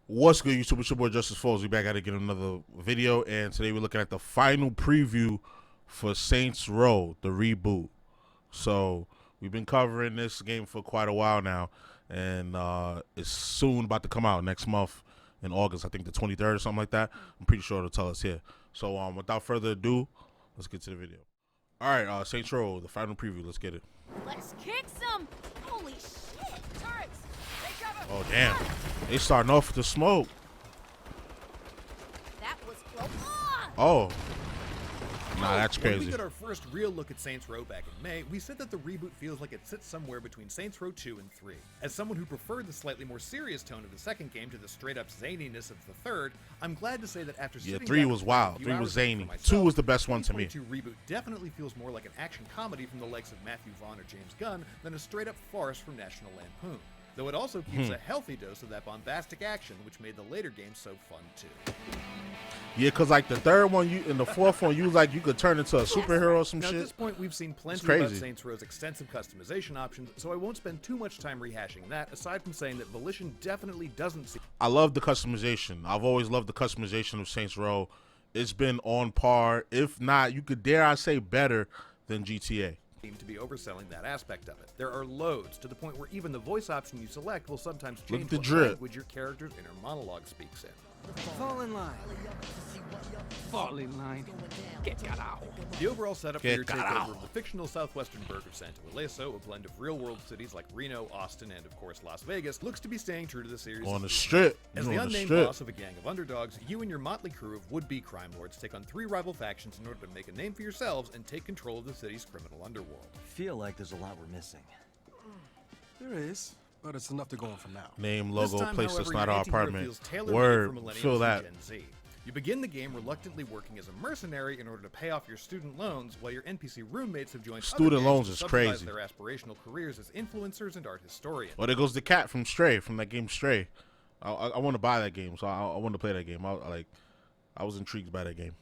What's good, YouTube? It's your boy JusticeXFalls. We back at it again another video, and today we're looking at the final preview for Saints Row, the reboot. So we've been covering this game for quite a while now, and it's soon about to come out next month in August. I think the 23rd or something like that. I'm pretty sure it'll tell us here. So without further ado, let's get to the video. All right, Saints Row, the final preview. Let's get it. Let's kick some! Holy shit! Turrets! Take cover! Oh damn, they starting off with the smoke. That was close. Ah! Oh. Nah, that's When crazy. we got our first real look at Saints Row back in May, we said that the reboot feels like it sits somewhere between Saints Row 2 and 3. As someone who preferred the slightly more serious tone of the second game to the straight-up zaniness of the third, I'm glad to say that after sitting 3 down was for a wild. few 3 was hours zany. for myself, 2 was the best one to me. 2022 reboot definitely feels more like an action comedy from the likes of Matthew Vaughn or James Gunn than a straight-up farce from National Lampoon. Though it also keeps a healthy dose of that bombastic action, which made the later games so fun too. Yeah, cause like the third one, and the fourth one, you could turn into a superhero or some Now, shit. at this point, we've seen plenty crazy. about Saints Row's extensive customization options, so I won't spend too much time rehashing that, aside from saying that Volition definitely doesn't seem I love the customization. I've always loved the customization of Saints Row. It's been on par, if not, you could dare I say better than GTA. to be overselling that aspect of it. There are loads, to the point where even the voice option you select will sometimes Look change at the what drip. language your character's inner monologue speaks in. Fall in line. Fall in line. Get out. The overall setup for Get your takeover out. of the fictional southwestern burg of Santo Ileso, a blend of real-world cities like Reno, Austin, and of course Las Vegas, looks to be staying true to the series. On the strip. As You the on the unnamed strip. boss of a gang of underdogs, you and your motley crew of would-be crime lords take on 3 rival factions in order to make a name for yourselves and take control of the city's criminal underworld. Feel like there's a lot we're missing. There is, but it's enough to go on for now. Name, This logo, time, place however, that's your not our anti-hero apartment. feels tailor-made for Word, millennials feel and that. Gen Z. You begin the game reluctantly working as a mercenary in order to pay off your student loans, while your NPC roommates have joined Student other gangs loans to is subsidize crazy. their aspirational careers as influencers and art historians. Oh, there goes the cat from Stray, from that game Stray. I want to buy that game, so I want to play that game. I was intrigued by that game.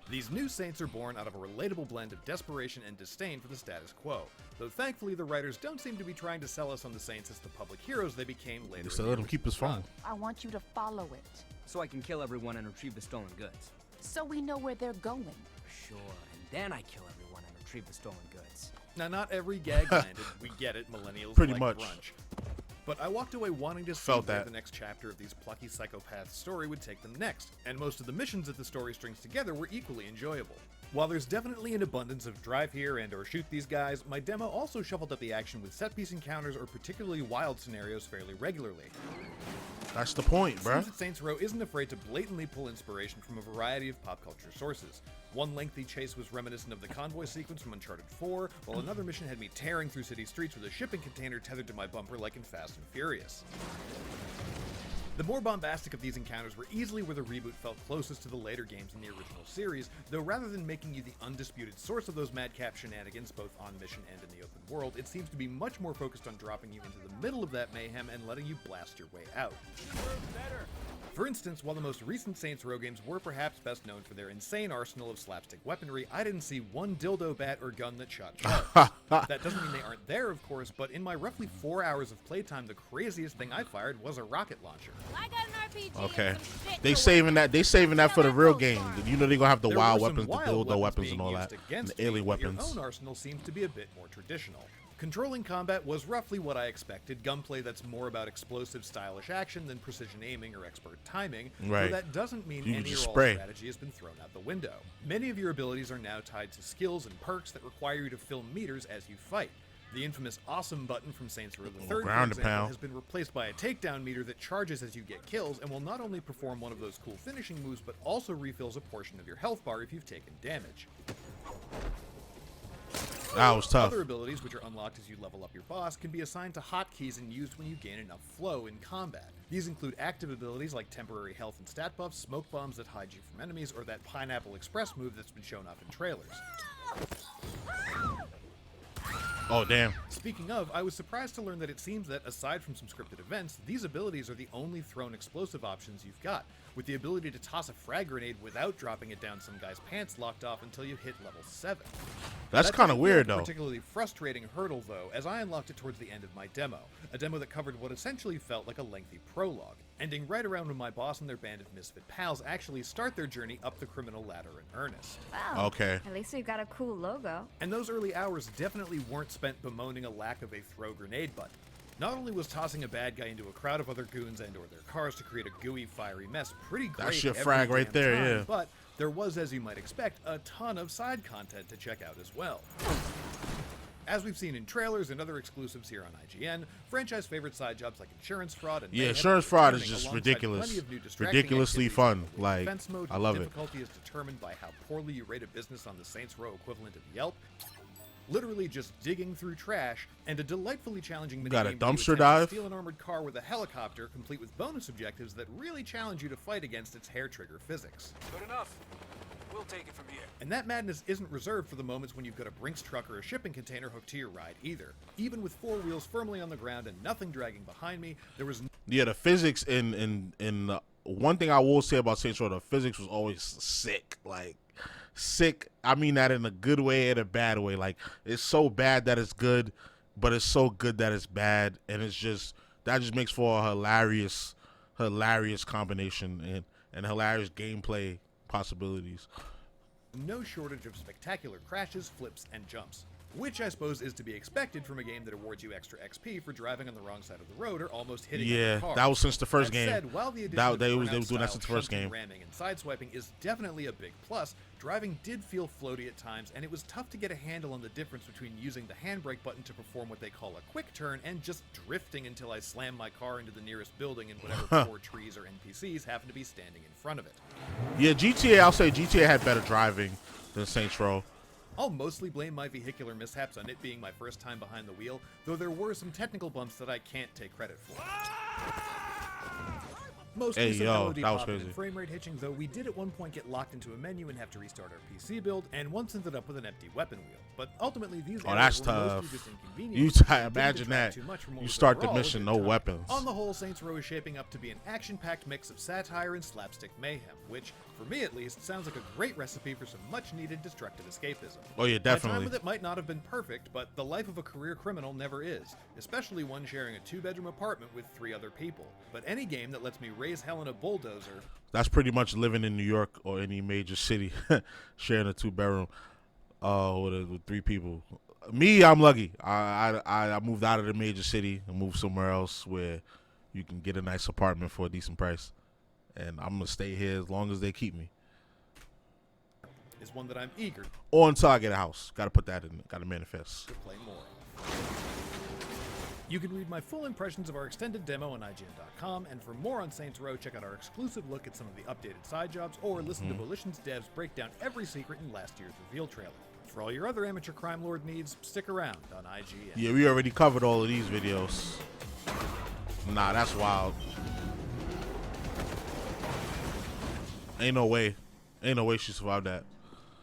These new Saints are born out of a relatable blend of desperation and disdain for the status quo, though thankfully the writers don't seem to be trying to sell us on the Saints as the public heroes they became later. They still in let the him keep his phone. I want you to follow it, So I can kill everyone and retrieve the stolen goods. so we know where they're going. Sure, and then I kill everyone and retrieve the stolen goods. Now, not every gag landed. We get it, millennials Pretty like much. brunch. But I walked away wanting to see Felt where that. the next chapter of these plucky psychopaths' story would take them next, and most of the missions that the story strings together were equally enjoyable. While there's definitely an abundance of drive here and or shoot these guys, my demo also shuffled up the action with set-piece encounters or particularly wild scenarios fairly regularly. That's the point, bruh. Seems that Saints Row isn't afraid to blatantly pull inspiration from a variety of pop culture sources. One lengthy chase was reminiscent of the convoy sequence from Uncharted 4, while another mission had me tearing through city streets with a shipping container tethered to my bumper like in Fast and Furious. The more bombastic of these encounters were easily where the reboot felt closest to the later games in the original series, though rather than making you the undisputed source of those madcap shenanigans both on mission and in the open world, it seems to be much more focused on dropping you into the middle of that mayhem and letting you blast your way out. For instance, while the most recent Saints Row games were perhaps best known for their insane arsenal of slapstick weaponry, I didn't see one dildo bat or gun that shot sharks. That doesn't mean they aren't there, of course, but in my roughly 4 hours of playtime, the craziest thing I fired was a rocket launcher. I got an RPG. Okay. And some shit They to saving work. that. They saving that for the real game. Farm. You know they gonna have the There wild were some weapons, the wild dildo weapons, being and all used that, and against the alien me, but weapons. Your own arsenal seems to be a bit more traditional. Controlling combat was roughly what I expected, gunplay that's more about explosive, stylish action than precision aiming or expert timing, Right. though that doesn't mean You can any or just all spray. strategy has been thrown out the window. Many of your abilities are now tied to skills and perks that require you to fill meters as you fight. The infamous awesome button from Saints Row the Third, for ground and example, pound. has been replaced by a takedown meter that charges as you get kills and will not only perform one of those cool finishing moves, but also refills a portion of your health bar if you've taken damage. That was tough. Other abilities, which are unlocked as you level up your boss, can be assigned to hotkeys and used when you gain enough flow in combat. These include active abilities like temporary health and stat buffs, smoke bombs that hide you from enemies, or that Pineapple Express move that's been shown off in trailers. Oh damn. Speaking of, I was surprised to learn that it seems that, aside from some scripted events, these abilities are the only thrown explosive options you've got, with the ability to toss a frag grenade without dropping it down some guy's pants locked off until you hit level 7. That's That kind of didn't feel weird like a though. particularly frustrating hurdle, though, as I unlocked it towards the end of my demo, a demo that covered what essentially felt like a lengthy prologue. ending right around when my boss and their band of misfit pals actually start their journey up the criminal ladder in earnest. Wow. Okay. At least we've got a cool logo. And those early hours definitely weren't spent bemoaning a lack of a throw grenade button. Not only was tossing a bad guy into a crowd of other goons and or their cars to create a gooey, fiery mess pretty great That's your every frag right damn there, time, yeah. but there was, as you might expect, a ton of side content to check out as well. As we've seen in trailers and other exclusives here on IGN, franchise favorite side jobs like insurance fraud and Yeah, mayhem insurance are fraud is returning just alongside ridiculous. plenty of new distracting Ridiculously activities fun. in the Like, defense mode, I love it. difficulty is determined by how poorly you rate a business on the Saints Row equivalent of Yelp. Literally just digging through trash, and a delightfully challenging minigame Got a where you dumpster attempt to dive? steal an armored car with a helicopter, complete with bonus objectives that really challenge you to fight against its hair trigger physics. Good enough. We'll take it from here. And that madness isn't reserved for the moments when you've got a Brinks truck or a shipping container hooked to your ride either. Even with four wheels firmly on the ground and nothing dragging behind me, there was Yeah, the physics in one thing I will say about Saints Row, the physics was always sick. Like, sick. I mean that in a good way and a bad way. Like, it's so bad that it's good, but it's so good that it's bad, and it's just that just makes for a hilarious combination and hilarious gameplay possibilities. no shortage of spectacular crashes, flips, and jumps. Which I suppose is to be expected from a game that awards you extra XP for driving on the wrong side of the road or almost hitting Yeah, other cars. that was since the first That game. said, while the addition That- of they was Burnout doing that style since the first shunting, game. ramming, and sideswiping is definitely a big plus, driving did feel floaty at times, and it was tough to get a handle on the difference between using the handbrake button to perform what they call a quick turn and just drifting until I slam my car into the nearest building and whatever poor trees or NPCs happen to be standing in front of it. Yeah, GTA, I'll say GTA had better driving than Saints Row. I'll mostly blame my vehicular mishaps on it being my first time behind the wheel, though there were some technical bumps that I can't take credit for. Mostly Hey, some yo, LOD that was popping crazy. and frame rate hitching, though we did at one point get locked into a menu and have to restart our PC build, and once ended up with an empty weapon wheel. But ultimately, these Oh, errors that's were mostly tough. just You inconvenience. and didn't imagine detract that. too much from what You was start the overall a mission, good no time. weapons. On the whole, Saints Row is shaping up to be an action-packed mix of satire and slapstick mayhem, which, for me at least, sounds like a great recipe for some much-needed destructive escapism. Oh, yeah, My time definitely. with it might not have been perfect, but the life of a career criminal never is, especially one sharing a two-bedroom apartment with 3 other people. But any game that lets me raise hell in a bulldozer, That's pretty much living in New York or any major city, sharing a 2-bedroom with 3 people. Me, I'm lucky. I moved out of the major city and moved somewhere else where you can get a nice apartment for a decent price. And I'm going to stay here as long as they keep me. is one that I'm eager Or until I get a house. Got to put that in. Got to manifest. to play more of. You can read my full impressions of our extended demo on IGN.com, and for more on Saints Row, check out our exclusive look at some of the updated side jobs, or listen to Volition's devs break down every secret in last year's reveal trailer. For all your other amateur crime lord needs, stick around on IGN. Yeah, we already covered all of these videos. Nah, that's wild. Ain't no way. Ain't no way she survived that.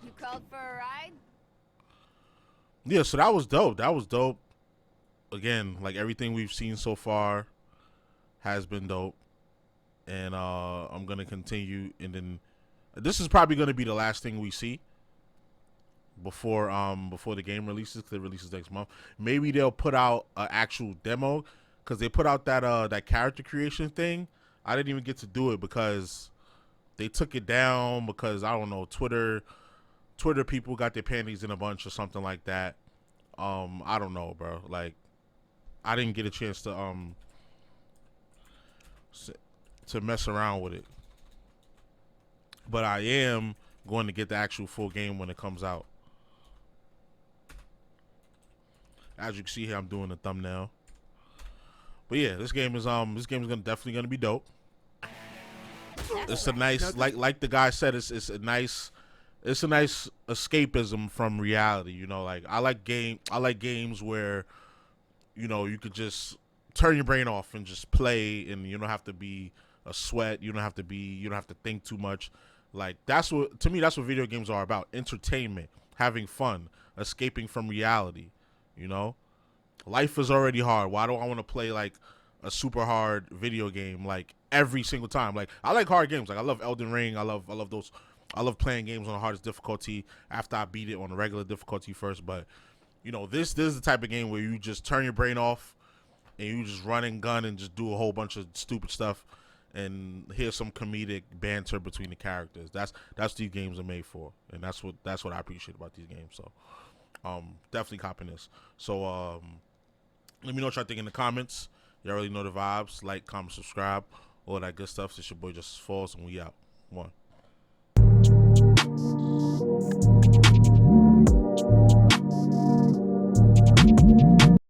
You called for a ride? Yeah, so that was dope. That was dope. Again, like everything we've seen so far has been dope. And I'm going to continue. And then this is probably going to be the last thing we see before the game releases, because it releases next month. Maybe they'll put out an actual demo, because they put out that character creation thing. I didn't even get to do it because they took it down because, I don't know, Twitter people got their panties in a bunch or something like that. I don't know, bro. Like, I didn't get a chance to mess around with it. But I am going to get the actual full game when it comes out. As you can see here, I'm doing the thumbnail. But yeah, this game is definitely gonna be dope. It's a nice, like the guy said, it's a nice escapism from reality. You know, like I like games where, you know, you could just turn your brain off and just play, and you don't have to be a sweat. You don't have to think too much. Like that's what video games are about: entertainment, having fun, escaping from reality. You know, life is already hard. Why do I want to play like a super hard video game like every single time? Like, I like hard games. Like, I love Elden Ring. I love those. I love playing games on the hardest difficulty after I beat it on the regular difficulty first. But you know, this is the type of game where you just turn your brain off and you just run and gun and just do a whole bunch of stupid stuff, and hear some comedic banter between the characters. That's what these games are made for, and that's what I appreciate about these games. So definitely copping this. So let me know what y'all think in the comments. Y'all already know the vibes. Like, comment, subscribe, all that good stuff. It's your boy JusticeXFalls, and we out. One.